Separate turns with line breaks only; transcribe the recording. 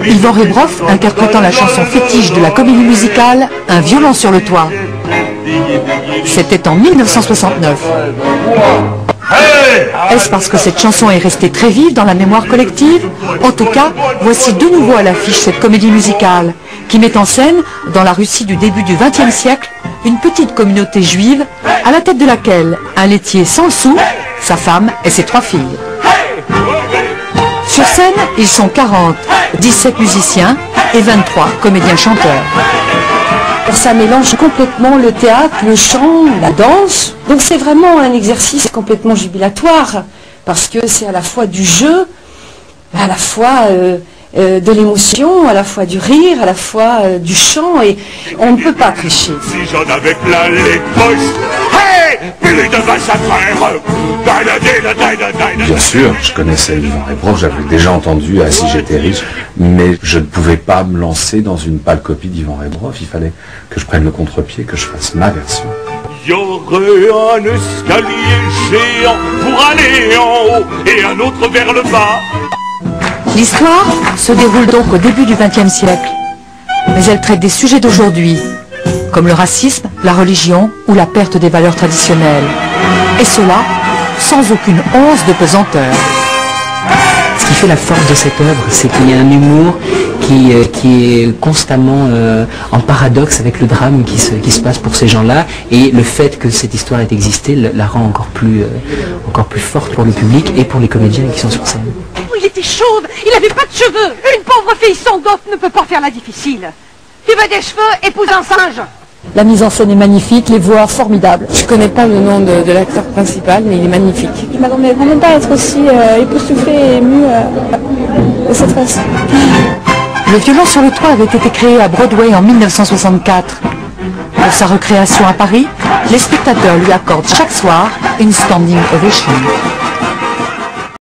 Ivan Rebroff interprétant la chanson fétiche de la comédie musicale Un violon sur le toit. C'était en 1969. Est-ce parce que cette chanson est restée très vive dans la mémoire collective? En tout cas, voici de nouveau à l'affiche cette comédie musicale qui met en scène, dans la Russie du début du XXe siècle, une petite communauté juive à la tête de laquelle un laitier sans sou, sa femme et ses 3 filles. Sur scène, ils sont 40, 17 musiciens et 23 comédiens-chanteurs.
Ça mélange complètement le théâtre, le chant, la danse. Donc c'est vraiment un exercice complètement jubilatoire, parce que c'est à la fois du jeu, à la fois de l'émotion, à la fois du rire, à la fois du chant, et on ne peut pas tricher.
Si j'en avais plein les poches, hey, plus de 25 frères.
Bien sûr, je connaissais Ivan Rebroff, j'avais déjà entendu à Si j'étais riche, mais je ne pouvais pas me lancer dans une pâle copie d'Ivan Rebroff. Il fallait que je prenne le contre-pied, que je fasse ma version.
Il y aurait un escalier géant pour aller en haut et un autre vers le bas.
L'histoire se déroule donc au début du XXe siècle, mais elle traite des sujets d'aujourd'hui, comme le racisme, la religion ou la perte des valeurs traditionnelles. Et cela sans aucune once de pesanteur.
Ce qui fait la force de cette œuvre, c'est qu'il y a un humour qui est constamment en paradoxe avec le drame qui se passe pour ces gens-là, et le fait que cette histoire ait existé la rend encore plus forte pour le public et pour les comédiens qui sont sur scène.
Il était chauve, il n'avait pas de cheveux. Une pauvre fille sans dot ne peut pas faire la difficile. Tu veux des cheveux, épouse un singe.
La mise en scène est magnifique, les voix formidables. Je ne connais pas le nom de l'acteur principal, mais il est magnifique. Je ne m'attendais vraiment pas à être aussi époustouflée et émue de cette façon.
Le violon sur le toit avait été créé à Broadway en 1964. Pour sa recréation à Paris, les spectateurs lui accordent chaque soir une standing ovation.